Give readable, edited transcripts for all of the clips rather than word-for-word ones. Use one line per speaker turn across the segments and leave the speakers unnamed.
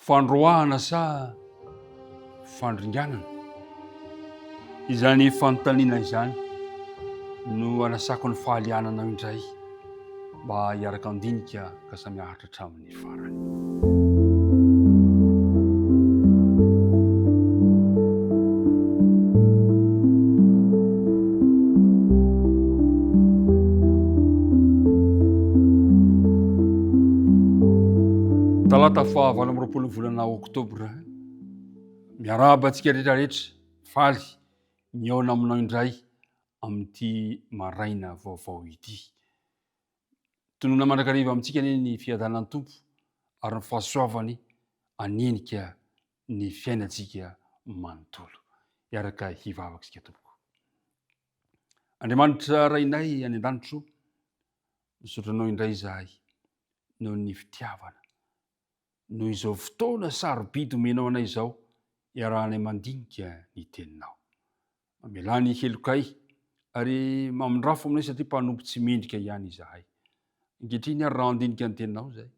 fandroahana sa fandringanana izany fanontaniana izany no anasako ny fahalianana indray mba hiaraka andinika ka samiahatra hatramin'ny farany. Talata fa 20 volana Oktobra, miaraba antsika rehetrarehetra faly miaona aminao indray amin'ity maraina vaovao ity. Tonona mandrakariva amintsika ny fiadanan'ny Tompo ary ny fahasoavany anenika ny fiainantsika manontolo. Iaraka hivavaka isika tompoko. Andriamanitra rainay any an-danitro, misotranao indray izahay noho ny fitiavana, noho izao fotoana sarobidy omenao anay izao, iarahanay mandinika ny teninao. Mamelany helokay ary mamindrafo aminay satria mpanompo tsy mendrika ihany izahay. Ankehitriny ary raha andinika ny teninao izay,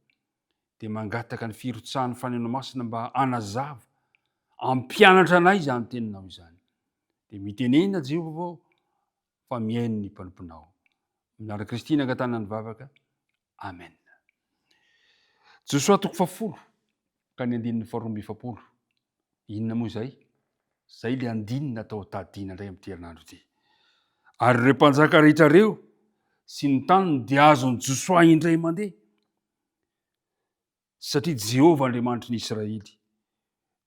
dia mangataka ny firotsahan'ny faneno masina mba anazava, ampianatra anay izany teninao izany. Dia mitenena Jehovah fa miaino ny mpanomponao. Amin'ara Kristy nangatana ny vavaka. Amen. Josoa 10 ka ny 1:20. Inona moa izay? Zay le andinina atao tadina indray amin'ity herinandro ity. Ary ireo mpanjaka rehetra ireo sy ny taniny dia azony Josoa indray mandeha. Satria Jehovah Andriamanitry ny Israely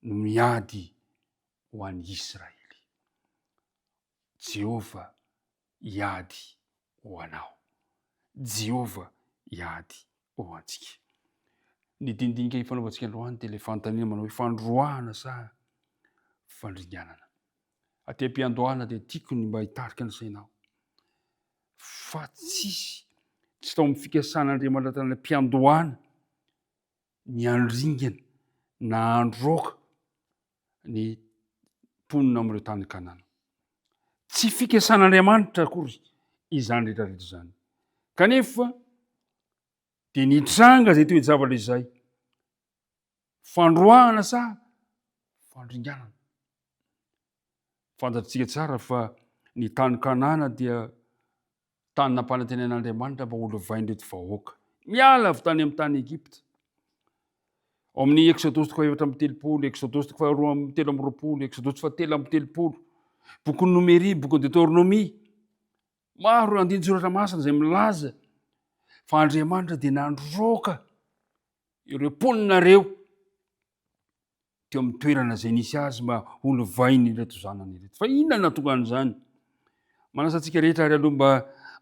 no miady ho an'ny Israely. Jehovah iady ho anao. Jehovah iady ho antsika. Ny dindinika ifanaovantsika androany dia ilay fanontaniana manao hoe fandroahana sa fandringanana. Aty am-piandohana dia tiako ny mba hitarika ny sainao fa tsy tao amin'ny fikasan'Andriamanitra tany am-piandohana ny andringana na androaka ny mponina amin'ireo tany Kanana. Tsy fikasan'Andriamanitra akory izany rehetrarehetra izany. Kanefa dia nitranga zay toe-javatra izay. Fandroahana sa fandringanana. Fantatritsika tsara fa ny tany Kanana dia tany nampanantenan'Andriamanitra mba holovain'ireto vahoaka miala avy tany amin'ny tany Egypta. Ao amin'ny Exodus 4:30, Exodus 2:13, Exodus 7:30, boky Nomery, boky Deutéronomie, maro andinin-tsoratra masina izay milaza fa Andriamanitra dia nandroaka ireo mponinareo teo amin'ny toerana izay nisy azy mba holovainy ireto zanany ireto. Fa inona nahatonga an'izany? Manasa antsika rehetra ary aloha mba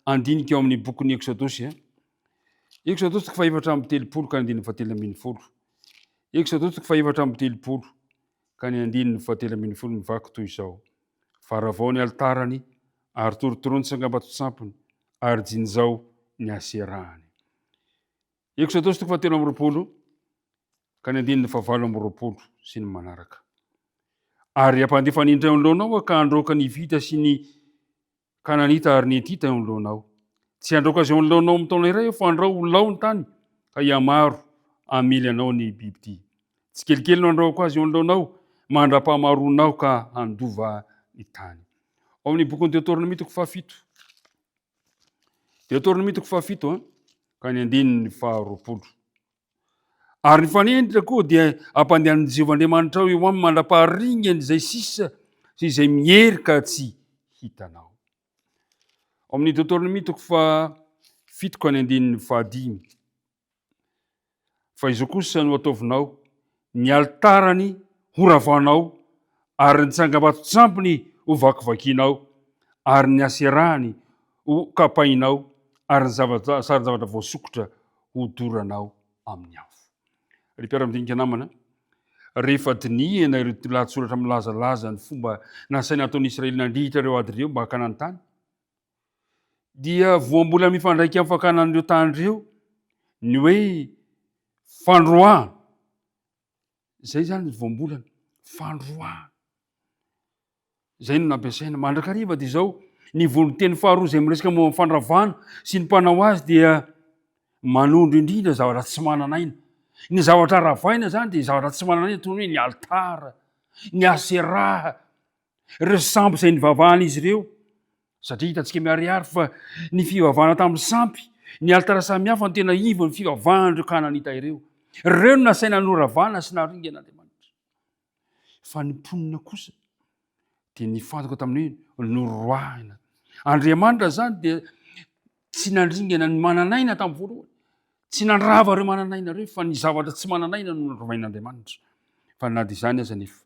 andinika eo amin'ny bokin'ny Exodus. Exodus 4:30 ka ny 7:10. Exodus 4:30 ka ny 7:10 mivaky toy izao. Faravao ny altarany ary torotoroany tsangam-bato-tsampiny ary jinjao ny aserahany. Exodus 4:30 ka ny 7:20 sy ny manaraka. Ary ampandefa ny indray alohanao ka androaka ny vita sy ny Kananita ary ny Etita eo alohanao. Tsy androaka azy eo alohanao amin'ny taona iray fa andrao ho lao ny tany ka hiamaro amely anao ny biby. Tsy kelikely no andraoko azy eo alohanao, mandra-pahamaronao ka handova ny tany. Ao amin'ny bokin'ny Deutéronomie 7. Deutéronomie 7 ka ny 20. Ary ny fanendrika koa dia ampandehan'i Jehovah Andriamanitra eo aminy mandra-paharingany izay sisa sy izay miery ka tsy hitanao. Ao amin'ny Deutéronomie 7 ka ny 15. Fa izao kosa no ataovinao, ny altarany ho ravanao ary ny tsangam-bato-tsampiny ho vakivakinao ary ny aserahany ho kapainao ary ny sarin-zavatra voasokotra ho doranao amin'ny afo. Ry mpiara-midinika namana, rehefa dinihana ireo lahatsoratra milazalaza ny fomba nasaina ataon'ny Israely nandrihitra ireo ady ireo mba hakana ny tany, dia voambola mifandraiky amin'ny fakanan'ireo tany ireo ny hoe fandroahana. Zay zany ny voambolana, fandroahana. Zay no nampiasaina mandrakariva dia izao ny volon-teny faharoa izay miresaka momba ny fandravahana sy ny mpanao azy dia manondro indrindra zavatra tsy mananaina. Ny zavatra ravaina zany de zavatra tsy manana toy hoe ny altara, ny aseraha, ireo sampy zay nivavahana izy ireo. Satria hitantsika miariary fa ny fivavahana tamin'ny sampy, ny altara samihafa no tena ivo ny fivavahan'ireo kananita ireo. Ireo no nasaina noravana sy naringan'Andriamanitra. Fa ny mponina kosa dia nifantoka tamin'ny hoe noroahina. Andriamanitra zany dia tsy nandringana ny mananaina tamin'ny voalohany. Tsy nandrava ireo mananaina ireo fa ny zavatra tsy mananaina no norovain'Andriamanitra. Fa na dia izany aza nefa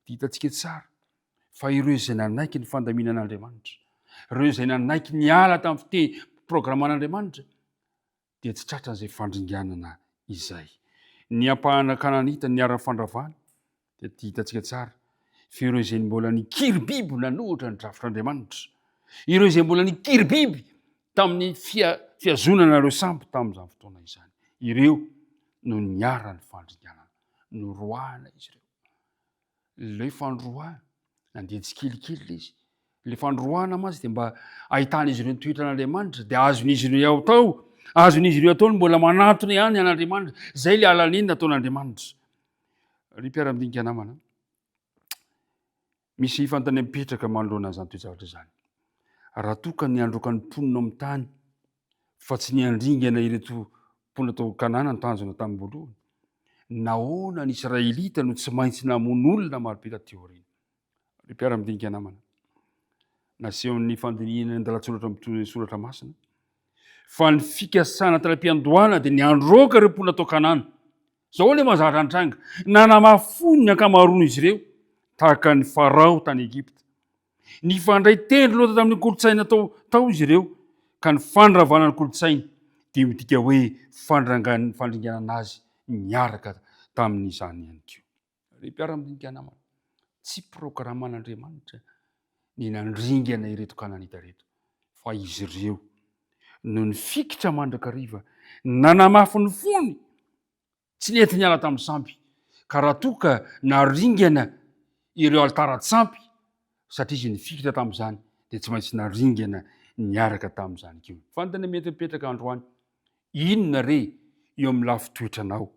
hitantsika tsara fa ireo izay nanaiky ny fandaminan'Andriamanitra, ireo izay nanaiky ny ala tamin'ny programan'Andriamanitra dia tsy tratran'izay fandringanana izay. Ny ampahana kananita ny ara-fandravana dia hitantsika tsara fa ireo izay mbola nikiry biby nanohitra ny drafitr'Andriamanitra, ireo izay mbola nikiry biby tamin'ny fiazonana ireo sampy tamin'izany fotoana izany, ireo no niara ny fandringanana, noroahana izy ireo. Ilay fandroahana nandeha tsikelikely izy. Le fandroahana mantsy dia mba ahitana izy ireo ny toetran'Andriamanitra dia azon'izy ireo atao, azon'izy ireo atao ny mbola manatona ihany an'Andriamanitra. Zay le alaniny nataon'Andriamanitra. Ry mpiara-midinika namana, misy fantany mipetraka manoloana an'izany toe-javatra izany. Raha toa ka niandroka ny mponina amin'ny tany fa tsy niandringana ireto mponina tao Kanana ny tanjona tamin'ny voalohany, nahoana ny Israelita no tsy maintsy namono olona marobe taty aoriana. Ry mpiara-midinika namana, naseho ny fandinihana ny andalatsoratra amin'ny soratra masina fa ny fikasana tara-piandohana dia niandroka ireo mponina tao Kanana. Zao le mazatra antranga, nanamafony ny ankamaroan' izy ireo tahaka ny Farao tany Egypta. Nifandray tendry loatra tamin'ny kolotsaina tao izy ireo ka ny fandravana ny kolotsaina dia midika hoe fandringanana azy miaraka tamin'izany ihany koa. Ry mpiara-midinika namana, tsy programan'Andriamanitra ny nandringana ireto kananita reto, fa izy ireo no nifikitra mandrakariva, nanamafy ny fony, tsy nety niala tamin'ny sampy. Ka raha toa ka naringana ireo altara-tsampy satria izy nifikitra tamin'izany dia tsy maintsy naringana niaraka tamin'izany koa. Fantany mety mipetraka androany, inona re eo amin'ny lafitoetranao?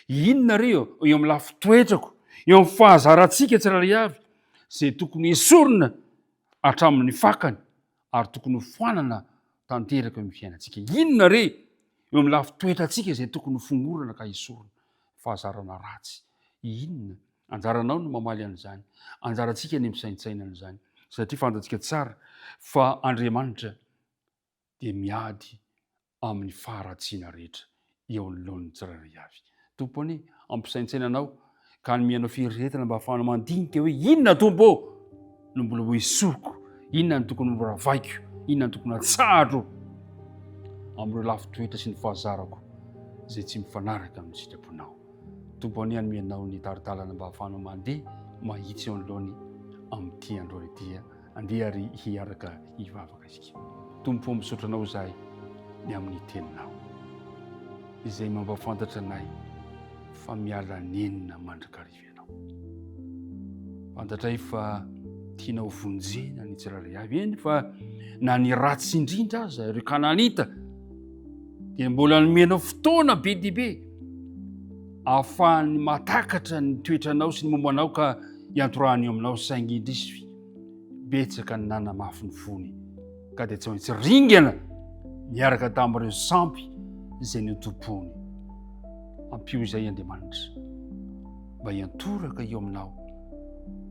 Inona re eo amin'ny lafitoetrako? Eo amin'ny fahazarantsika tsirairay avy izay tokony esorina hatramin'ny fakany ary tokony ho foanana tanteraka amin'ny fiainantsika. Inona re eo amin'ny lafitoetrantsika izay tokony ho fongorana ka esorina? Fahazarana ratsy. Inona? Anjaranao no mamaly an'izany. Anjarantsika ny misaintsaina an'izany. Satria fantatsika tsara fa Andriamanitra dia miady amin'ny faharatsiana rehetra eo anoloan'ny tsirairay avy. Tompony, ampisaintsainanao ka mianao fieritreretana mba ahafahanao mandinika hoe inona tompo no mbola ho esoriko, inona ny tokony ho ravaiko, inona ny tokony hatsahatra amin'ireo lafitoetra sy ny fahazarako izay tsy mifanaraka amin'ny sitraponao. Tompony, anomenao ny taritalana mba ahafahanao mandeha mahitsy eo anoloany amin'ity andro ity, andeha ary hiaraka hivavaka isika. Tompo, misaotra anao izahay ny amin'ny teninao izay mampafantatra anay fa miala nenina mandrakariva ianao. Fantatray fa tianao vonjena ny tsirairay avy, eny fa na ny ratsy indrindra aza ireo kananita dia mbola nomenao fotoana be dia be ahafahany matakatra ny toetranao sy ny mombanao ka hiantorahany eo aminao, saingy indrisy betsaka ny nanamafy ny fony ka dia tsy maintsy ringana miaraka tamin'ireo sampy izay notompony. Ampio izay Andriamanitra mba hiantoraka eo aminao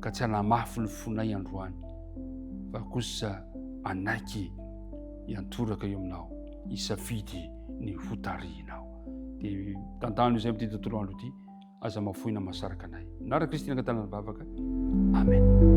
ka tsy hanamafy ny fonay androany fa kosa anaiky hiantoraka eo aminao, hisafidy ny hotarianao. Dia tantano izay amin'ity tontolo andro ity, aza mafoina mahasaraka anay. Nara Kristy nangatana ny vavaka. Amen.